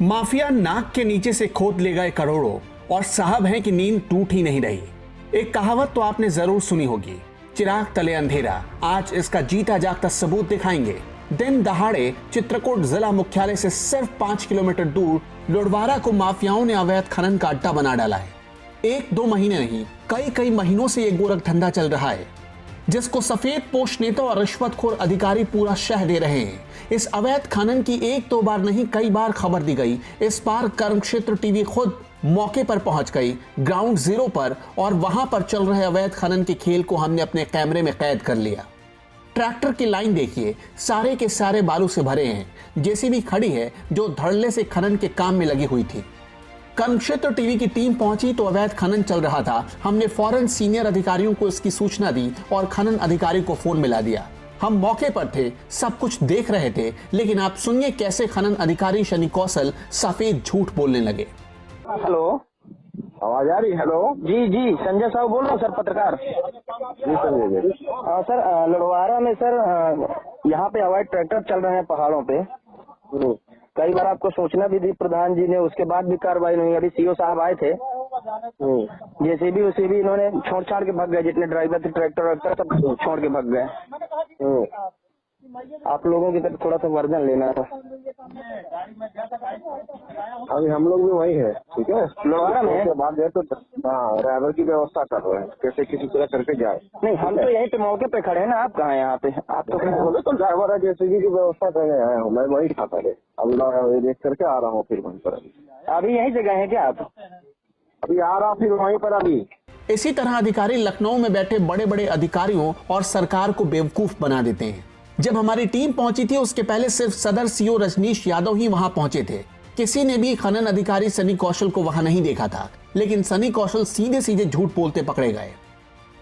Mafia नाक के नीचे से खोद ले गए करोड़ों और साहब हैं कि नींद टूट ही नहीं रही। एक कहावत तो आपने जरूर सुनी होगी, चिराग तले अंधेरा। आज इसका जीता जागता सबूत दिखाएंगे। दिन दहाड़े चित्रकूट जिला मुख्यालय से सिर्फ 5 किलोमीटर दूर लुड़वारा को माफियाओं ने अवैध खनन का अड्डा बना डाला है। 1-2 महीने नहीं, कई महीनों से ये गोरख धंधा चल रहा है, जिसको सफेद पोश नेता और रिश्वतखोर अधिकारी पूरा शह दे रहे हैं। इस अवैध खनन की 1-2 बार नहीं, कई बार खबर दी गई। इस बार कर्म क्षेत्र टीवी खुद मौके पर पहुंच गई, ग्राउंड जीरो पर, और वहां पर चल रहे अवैध खनन के खेल को हमने अपने कैमरे में कैद कर लिया। ट्रैक्टर की लाइन देखिए, सारे के सारे बालू से भरे हैं। जेसीबी खड़ी है जो धड़ल्ले से खनन के काम में लगी हुई थी। कर्म क्षेत्र टीवी की टीम पहुंची तो अवैध खनन चल रहा था। हमने फौरन सीनियर अधिकारियों को इसकी सूचना दी और खनन अधिकारी को फोन मिला दिया। हम मौके पर थे, सब कुछ देख रहे थे, लेकिन आप सुनिए कैसे खनन अधिकारी शनि कौशल सफेद झूठ बोलने लगे। हेलो, आवाज आ रही? हेलो जी संजय साहब बोल रहा हूँ सर, पत्रकार। जी संजय जी। सर लुड़वारा में सर यहाँ पे अवैध ट्रैक्टर चल रहे हैं पहाड़ों पे। कई बार आपको सूचना भी दी प्रधान जी ने, उसके बाद भी कार्रवाई नहीं। अभी सीओ साहब आए थे, जेसीबी उसीबी इन्होंने छोड़ छाड़ के भाग गए। जितने ड्राइवर थे ट्रैक्टर वैक्टर सब छोड़ के भाग गए। आप लोगों की तरफ थोड़ा सा वर्जन लेना था। अभी हम लोग भी वही है, ठीक है, लुड़वारा में उसके बाद गए तो ड्राइवर की व्यवस्था कर रहे हैं, कैसे किसी तरह करके जाए। नहीं, हम तो यहीं पे मौके पे खड़े हैं ना। आप कहाँ हैं यहाँ पे? आप तो बोले तो ड्राइवर है, जैसे की व्यवस्था करने आया हूँ मैं, वही था पहले। अब देख करके आ रहा हूँ फिर वहीं पर। अभी यहीं जगह है क्या आप? अभी आ रहा फिर वहीं पर अभी। इसी तरह अधिकारी लखनऊ में बैठे बड़े बड़े अधिकारियों और सरकार को बेवकूफ बना देते हैं। जब हमारी टीम पहुंची थी उसके पहले सिर्फ सदर सीओ रजनीश यादव ही वहां पहुंचे थे। किसी ने भी खनन अधिकारी सनी कौशल को वहां नहीं देखा था, लेकिन सनी कौशल सीधे सीधे झूठ बोलते पकड़े गए।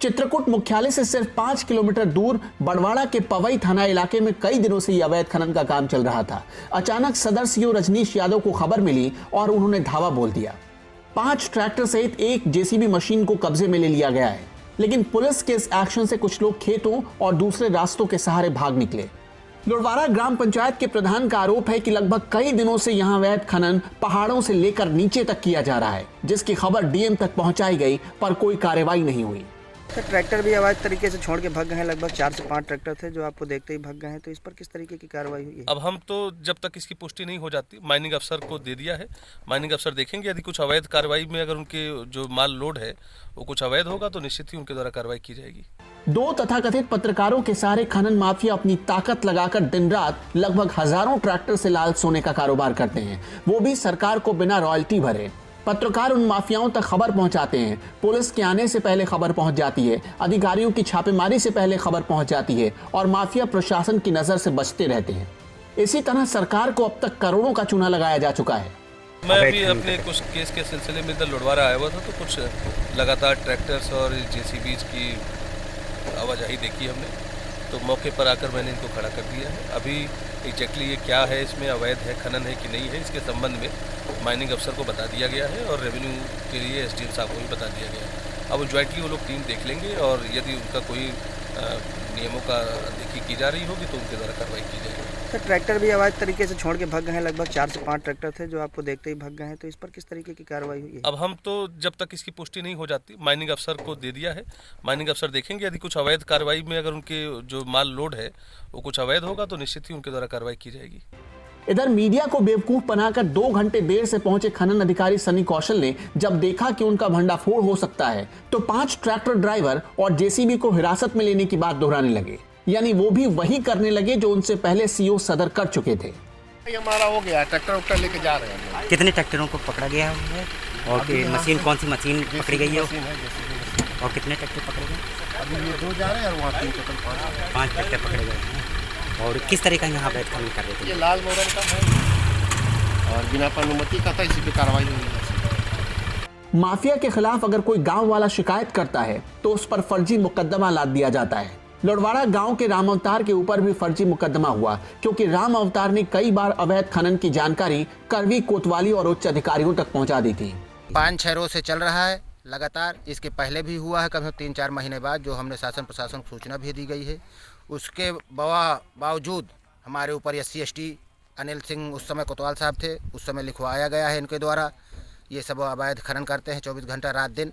चित्रकूट मुख्यालय से सिर्फ 5 किलोमीटर दूर बड़वाड़ा के पवई थाना इलाके में कई दिनों से यह अवैध खनन का काम चल रहा था। अचानक सदर सीओ रजनीश यादव को खबर मिली और उन्होंने धावा बोल दिया। 5 ट्रैक्टर सहित एक जेसीबी मशीन को कब्जे में ले लिया गया है, लेकिन पुलिस के इस एक्शन से कुछ लोग खेतों और दूसरे रास्तों के सहारे भाग निकले। लुड़वारा ग्राम पंचायत के प्रधान का आरोप है कि लगभग कई दिनों से यहां अवैध खनन पहाड़ों से लेकर नीचे तक किया जा रहा है, जिसकी खबर डीएम तक पहुंचाई गई पर कोई कार्रवाई नहीं हुई। ट्रैक्टर भी अवैध तरीके से छोड़ के भाग गए हैं। लगभग 4 से 5 ट्रैक्टर थे जो आपको देखते ही भाग गए हैं। तो इस पर किस तरीके की कार्रवाई हुई है? अब हम तो जब तक इसकी पुष्टि नहीं हो जाती, माइनिंग अफसर को दे दिया है। माइनिंग अफसर देखेंगे, यदि कुछ अवैध कार्रवाई में अगर उनके जो माल लोड है वो कुछ अवैध होगा तो निश्चित ही उनके द्वारा कार्रवाई की जाएगी। 2 तथाकथित पत्रकारों के सारे खनन माफिया अपनी ताकत लगाकर दिन रात लगभग हजारों ट्रैक्टर से लाल सोने का कारोबार करते हैं, वो भी सरकार को बिना रॉयल्टी भरे। पत्रकार उन माफियाओं तक खबर पहुंचाते हैं, पुलिस के आने से पहले खबर पहुंच जाती है, अधिकारियों की छापेमारी से पहले खबर पहुंच जाती है और माफिया प्रशासन की नजर से बचते रहते हैं। इसी तरह सरकार को अब तक करोड़ों का चूना लगाया जा चुका है। मैं अभी अपने कुछ केस के सिलसिले में इधर लुड़वारा आया हुआ था, तो कुछ लगातार ट्रैक्टर्स और जेसीबीज की आवाजाही देखी हमने, तो मौके पर आकर मैंने इनको खड़ा कर दिया है। अभी एग्जैक्टली ये क्या है, इसमें अवैध है, खनन है कि नहीं है, इसके संबंध में माइनिंग अफसर को बता दिया गया है और रेवेन्यू के लिए एसडीएम साहब को भी बता दिया गया है। अब ज्वाइंटली वो लोग टीम देख लेंगे और यदि उनका कोई नियमों का देखी की जा रही होगी तो उनके द्वारा कार्रवाई की जाएगी। सर ट्रैक्टर भी अवैध तरीके से छोड़ के भाग गए हैं। लगभग 4 से 5 ट्रैक्टर थे जो आपको देखते ही भाग गए हैं। तो इस पर किस तरीके की कार्रवाई हुई है? अब हम तो जब तक इसकी पुष्टि नहीं हो जाती, माइनिंग अफसर को दे दिया है। माइनिंग अफसर देखेंगे, यदि कुछ अवैध कार्रवाई में अगर उनके जो माल लोड है वो कुछ अवैध होगा तो निश्चित ही उनके द्वारा कार्रवाई की जाएगी। इधर मीडिया को बेवकूफ बनाकर 2 घंटे देर से पहुंचे खनन अधिकारी सनी कौशल ने जब देखा कि उनका भंडाफोड़ हो सकता है तो 5 ट्रैक्टर ड्राइवर और जेसीबी को हिरासत में लेने की बात दोहराने लगे। यानी वो भी वही करने लगे जो उनसे पहले सीओ सदर कर चुके थे। हमारा हो गया, ट्रैक्टर वैक्टर लेके जा रहे हैं। कितने ट्रैक्टरों को पकड़ा गया है और मशीन कौन सी मशीन पकड़ी गई है और कितने ट्रैक्टर पकड़े गए? अभी ये 2 जा रहे हैं और वहाँ 5 ट्रैक्टर पकड़े गए हैं। और किस तरह का यहाँ अवैध खनन कर रहे थे? ये लाल मोरन का है और बिना अनुमति का था, इसी पे कार्रवाई हुई है। माफिया के खिलाफ अगर कोई गांव वाला शिकायत करता है तो उस पर फर्जी मुकदमा लाद दिया जाता है। लुड़वाड़ा गांव के राम अवतार के ऊपर भी फर्जी मुकदमा हुआ, क्योंकि राम अवतार ने कई बार अवैध खनन की जानकारी करवी कोतवाली और उच्च अधिकारियों तक पहुंचा दी थी। 5-6 रोज से चल रहा है लगातार। इसके पहले भी हुआ है, कभी 3-4 महीने बाद, जो हमने शासन प्रशासन को सूचना भी दी गई है। उसके बावजूद हमारे ऊपर SC ST अनिल सिंह उस समय कोतवाल साहब थे, उस समय लिखवाया गया है इनके द्वारा। ये सब अवैध खनन करते हैं 24 घंटा रात दिन।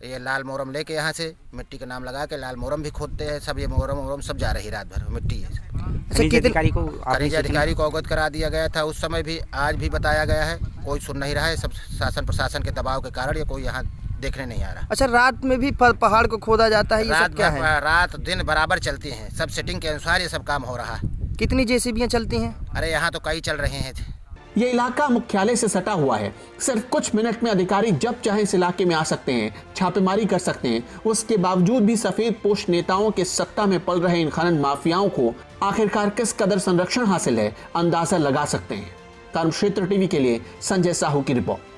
ये लाल मोरम लेके यहाँ से मिट्टी का नाम लगा के लाल मोरम भी खोदते हैं सब। ये मोरम सब जा रही रात भर, मिट्टी है। खनिज अधिकारी को खनिज अधिकारी को अवगत करा दिया गया था उस समय भी, आज भी बताया गया है, कोई सुन नहीं रहा है। सब शासन प्रशासन के दबाव के कारण ये कोई यहाँ देखने नहीं आ रहा। अच्छा, रात में भी पहाड़ को खोदा जाता है, ये सब क्या है? रात दिन बराबर चलती हैं, सब सेटिंग के अनुसार ये सब काम हो रहा है। कितनी जेसीबियां चलती हैं? अरे यहाँ तो कई चल रहे हैं। ये इलाका मुख्यालय से सटा हुआ है। सिर्फ कुछ मिनट में अधिकारी जब चाहे इस इलाके में आ सकते हैं, छापेमारी कर सकते हैं। उसके बावजूद भी सफेद पोश नेताओं के सत्ता में पल रहे इन खनन माफियाओं को आखिरकार किस कदर संरक्षण हासिल है, अंदाजा लगा सकते हैं। कर्म क्षेत्र टीवी के लिए संजय साहू की रिपोर्ट।